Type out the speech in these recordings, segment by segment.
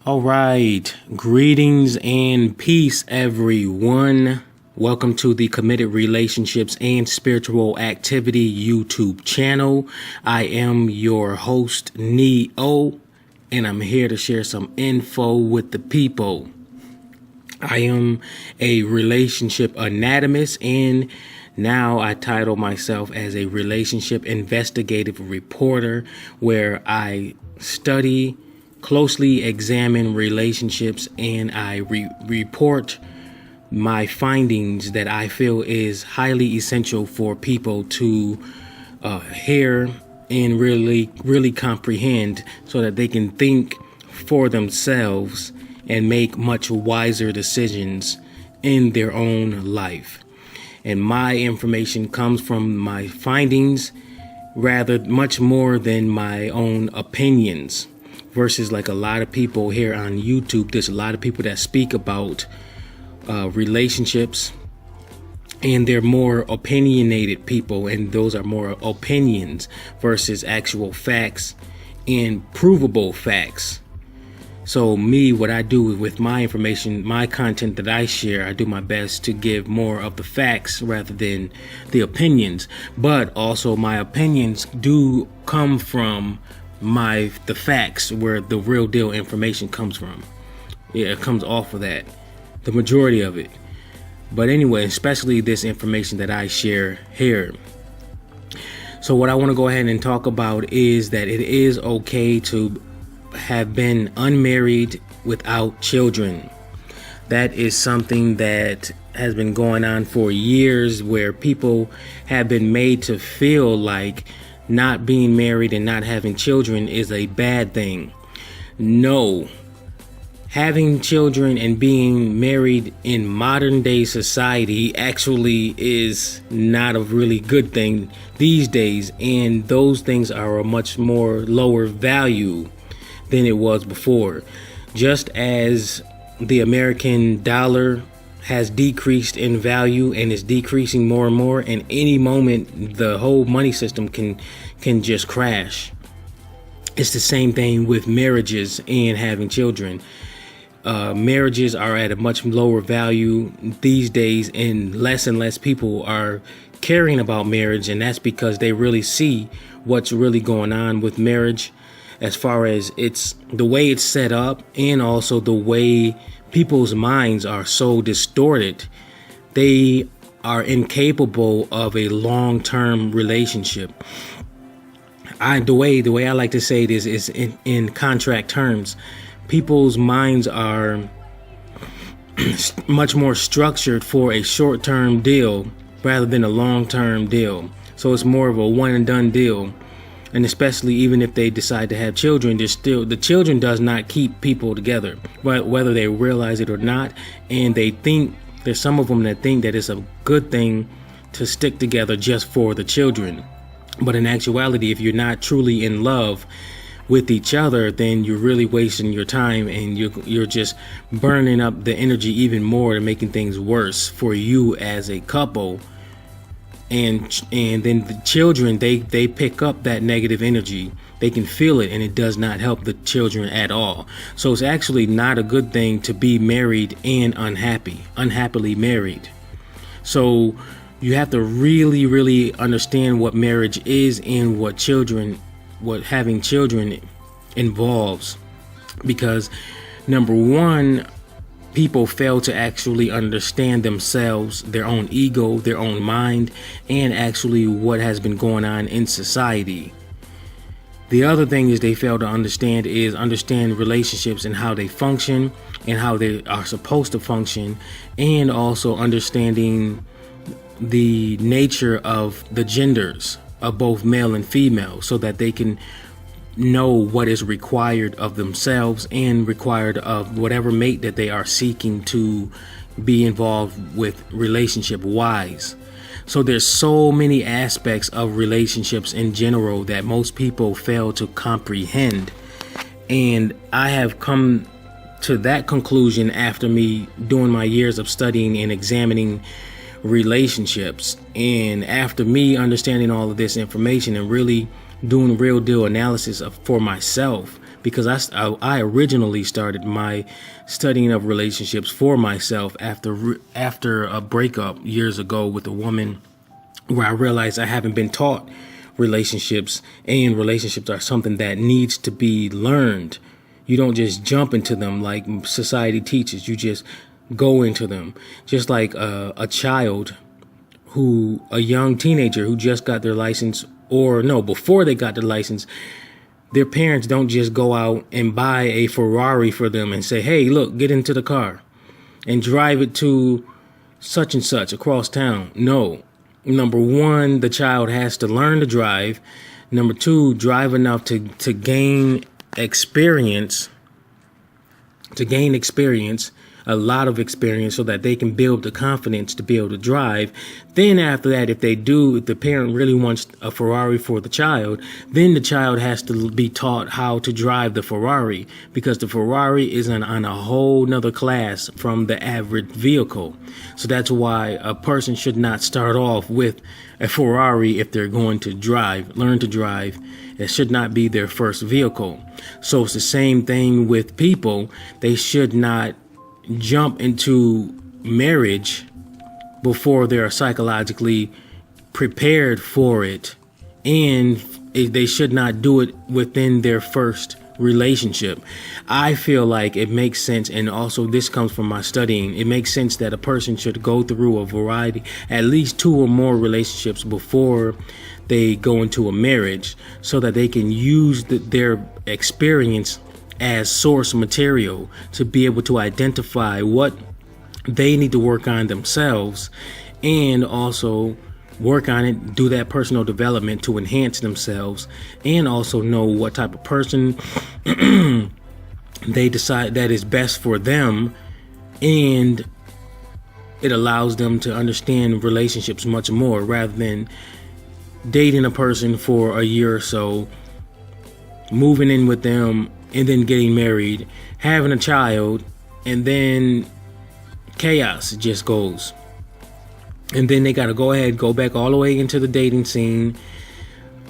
All right. Greetings and peace, everyone. Welcome to the Committed Relationships and Spiritual Activity YouTube channel. I am your host, Neo, and I'm here to share some info with the people. I am a relationship anatomist, and now I title myself as a relationship investigative reporter, where I study, closely examine relationships, and I report my findings that I feel is highly essential for people to hear and really comprehend, so that they can think for themselves and make much wiser decisions in their own life. And my information comes from my findings rather much more than my own opinions, versus like a lot of people here on YouTube. There's a lot of people that speak about relationships, and they're more opinionated people, and those are more opinions versus actual facts and provable facts. So me, what I do with my information, my content that I share, I do my best to give more of the facts rather than the opinions. But also my opinions do come from the facts, where the real deal information comes from. Yeah, it comes off of that, the majority of it. But anyway, especially this information that I share here. So what I want to go ahead and talk about is that it is okay to have been unmarried without children. That is something that has been going on for years, where people have been made to feel like not being married and not having children is a bad thing. No. Having children and being married in modern day society actually is not a really good thing these days, and those things are a much more lower value than it was before. Just as the American dollar has decreased in value and is decreasing more and more, and any moment the whole money system can just crash. It's the same thing with marriages and having children. Marriages are at a much lower value these days, and less people are caring about marriage, and that's because they really see what's really going on with marriage, as far as it's the way it's set up, and also the way people's minds are so distorted. They are incapable of a long-term relationship. The way I like to say it is in contract terms. People's minds are much more structured for a short-term deal rather than a long-term deal. So it's more of a one-and-done deal. And especially even if they decide to have children, the children does not keep people together, whether they realize it or not. And there's some of them that think that it's a good thing to stick together just for the children. But in actuality, if you're not truly in love with each other, then you're really wasting your time, and you're just burning up the energy even more and making things worse for you as a couple. And then the children, they pick up that negative energy. They can feel it, and it does not help the children at all. So it's actually not a good thing to be married and unhappily married. So you have to really understand what marriage is and what having children involves. Because number one, people fail to actually understand themselves, their own ego, their own mind, and actually what has been going on in society. The other thing is they fail to understand relationships and how they function and how they are supposed to function, and also understanding the nature of the genders of both male and female, so that they can know what is required of themselves and required of whatever mate that they are seeking to be involved with relationship wise. So there's so many aspects of relationships in general that most people fail to comprehend. And I have come to that conclusion after me doing my years of studying and examining relationships, and after me understanding all of this information and really doing real deal analysis for myself, because I originally started my studying of relationships for myself after a breakup years ago with a woman, where I realized I haven't been taught relationships, and relationships are something that needs to be learned. You don't just jump into them like society teaches. You just go into them. Just like a young teenager who just got their license, or no, before they got their license, their parents don't just go out and buy a Ferrari for them and say, hey, look, get into the car and drive it to such and such across town. No. Number one, the child has to learn to drive. Number two, drive enough to gain experience, a lot of experience, so that they can build the confidence to be able to drive. Then after that, if the parent really wants a Ferrari for the child, then the child has to be taught how to drive the Ferrari, because the Ferrari is on a whole nother class from the average vehicle. So that's why a person should not start off with a Ferrari if they're going to learn to drive. It should not be their first vehicle. So it's the same thing with people. They should not jump into marriage before they're psychologically prepared for it, and they should not do it within their first relationship. I feel like it makes sense, and also this comes from my studying, it makes sense that a person should go through a variety, at least 2 or more relationships before they go into a marriage, so that they can use their experience as source material to be able to identify what they need to work on themselves, and also work on it, do that personal development to enhance themselves, and also know what type of person they decide that is best for them. And it allows them to understand relationships much more, rather than dating a person for a year or so, moving in with them, and then getting married, having a child, and then chaos just goes. And then they got to go back all the way into the dating scene.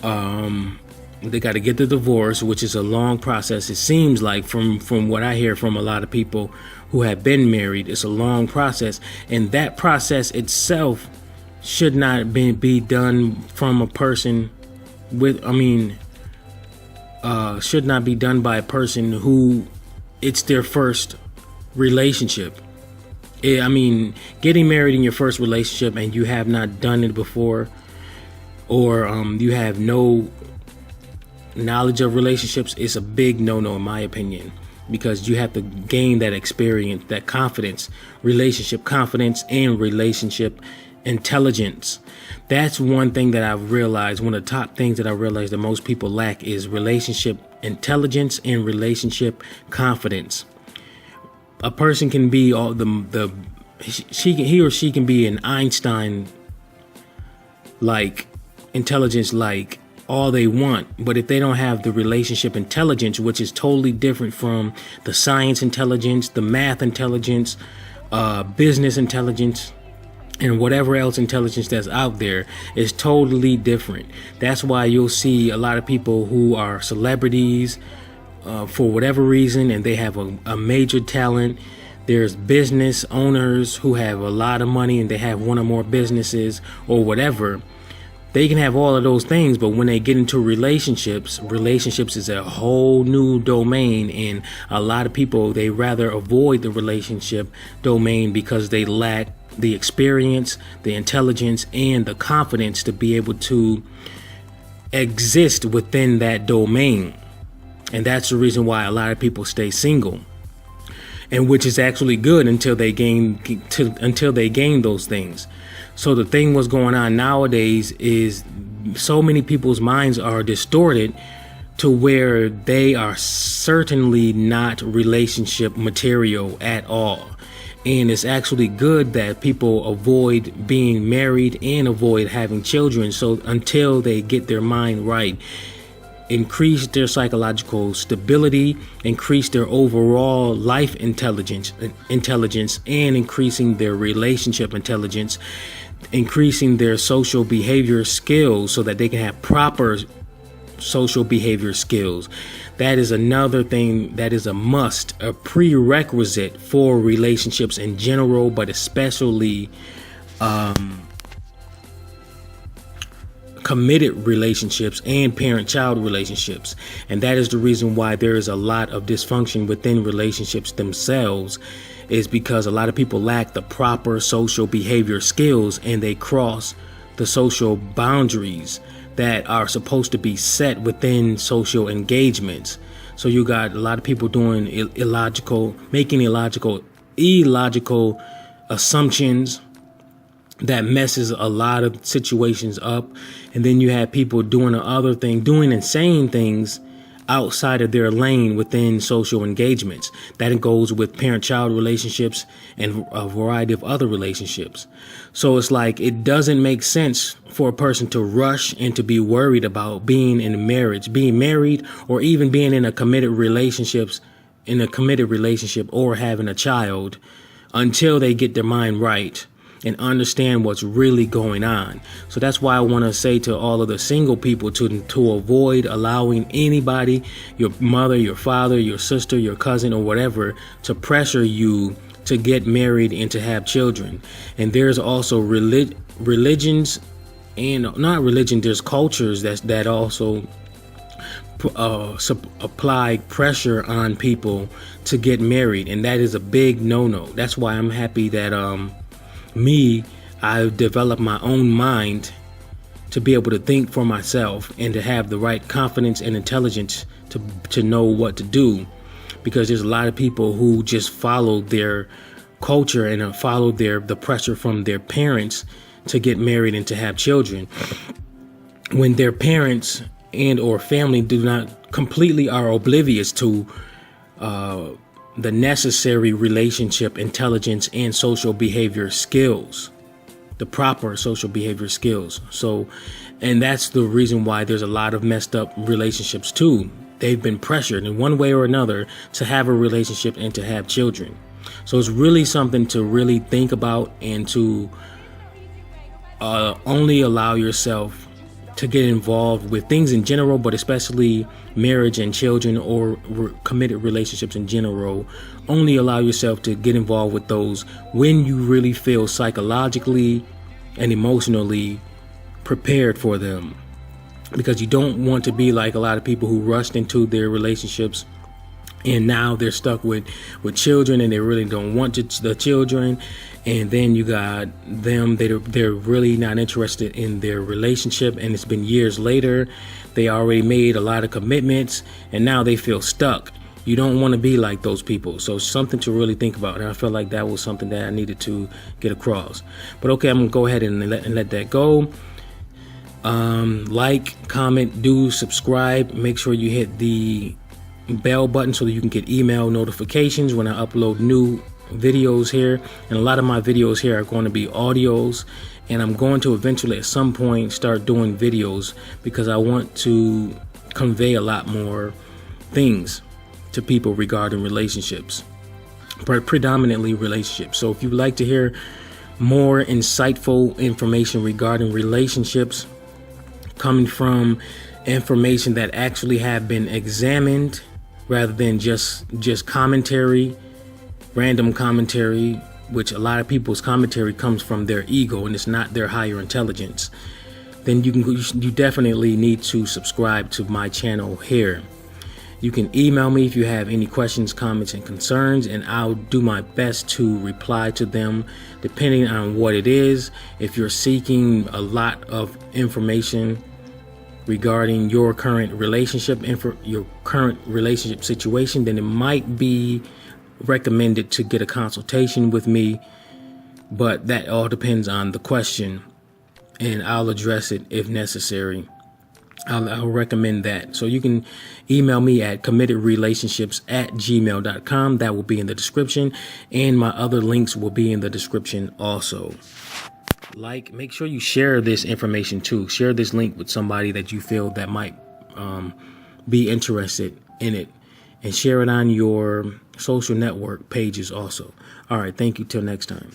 They got to get the divorce, which is a long process. It seems like from what I hear from a lot of people who have been married, it's a long process. And that process itself should not be done from a person should not be done by a person who it's their first relationship. Getting married in your first relationship and you have not done it before, or you have no knowledge of relationships, is a big no-no in my opinion, because you have to gain that experience, that confidence, relationship confidence, and relationship intelligence. That's one thing that I've realized. One of the top things that I realized that most people lack is relationship intelligence and relationship confidence. A person can be he or she can be an Einstein like intelligence, like all they want, but if they don't have the relationship intelligence, which is totally different from the science intelligence, the math intelligence, business intelligence, and whatever else intelligence that's out there, is totally different. That's why you'll see a lot of people who are celebrities for whatever reason, and they have a major talent. There's business owners who have a lot of money and they have one or more businesses or whatever. They can have all of those things, but when they get into relationships is a whole new domain, and a lot of people, they rather avoid the relationship domain because they lack the experience, the intelligence, and the confidence to be able to exist within that domain. And that's the reason why a lot of people stay single, and which is actually good until they gain those things. So the thing what's going on nowadays is so many people's minds are distorted to where they are certainly not relationship material at all. And it's actually good that people avoid being married and avoid having children, so until they get their mind right, increase their psychological stability, increase their overall life intelligence, and increasing their relationship intelligence, increasing their social behavior skills, so that they can have proper social behavior skills. That is another thing that is a must, a prerequisite for relationships in general, but especially committed relationships and parent-child relationships. And that is the reason why there is a lot of dysfunction within relationships themselves, is because a lot of people lack the proper social behavior skills, and they cross the social boundaries that are supposed to be set within social engagements. So you got a lot of people doing making illogical assumptions that messes a lot of situations up. And then you have people doing the other thing, doing insane things outside of their lane within social engagements. That goes with parent-child relationships and a variety of other relationships. So it's like, it doesn't make sense for a person to rush and to be worried about being in a marriage, being married, or even being in a committed relationship or having a child until they get their mind right and understand what's really going on. So that's why I want to say to all of the single people to avoid allowing anybody, your mother, your father, your sister, your cousin, or whatever, to pressure you to get married and to have children. And there's also religions, and not religion, there's cultures that also apply pressure on people to get married, and that is a big no-no. That's why I'm happy that I've developed my own mind to be able to think for myself and to have the right confidence and intelligence to know what to do. Because there's a lot of people who just follow their culture and follow the pressure from their parents to get married and to have children, when their parents and or family do not completely are oblivious to the necessary relationship intelligence and social behavior skills, the proper social behavior skills. So, and that's the reason why there's a lot of messed up relationships too. They've been pressured in one way or another to have a relationship and to have children. So it's really something to really think about, and to only allow yourself to get involved with things in general, but especially marriage and children or committed relationships in general. Only allow yourself to get involved with those when you really feel psychologically and emotionally prepared for them. Because you don't want to be like a lot of people who rushed into their relationships and now they're stuck with children, and they really don't want the children. And then you got them, they're really not interested in their relationship, and it's been years later. They already made a lot of commitments, and now they feel stuck. You don't want to be like those people. So something to really think about. And I felt like that was something that I needed to get across. But okay, I'm going to go ahead and let that go. Like, comment, do subscribe. Make sure you hit the bell button so that you can get email notifications when I upload new videos here. And a lot of my videos here are going to be audios, and I'm going to eventually at some point start doing videos, because I want to convey a lot more things to people regarding relationships, but predominantly relationships. So if you'd like to hear more insightful information regarding relationships, coming from information that actually have been examined rather than just commentary, random commentary, which a lot of people's commentary comes from their ego and it's not their higher intelligence, then you definitely need to subscribe to my channel here. You can email me if you have any questions, comments, and concerns, and I'll do my best to reply to them depending on what it is. If you're seeking a lot of information regarding your current relationship situation, then it might be recommended to get a consultation with me, but that all depends on the question, and I'll address it if necessary. I'll recommend that. So you can email me at CommittedRelationships@gmail.com. That will be in the description, and my other links will be in the description also. Make sure you share this information too. Share this link with somebody that you feel that might be interested in it, and share it on your social network pages also. All right. Thank you. Till next time.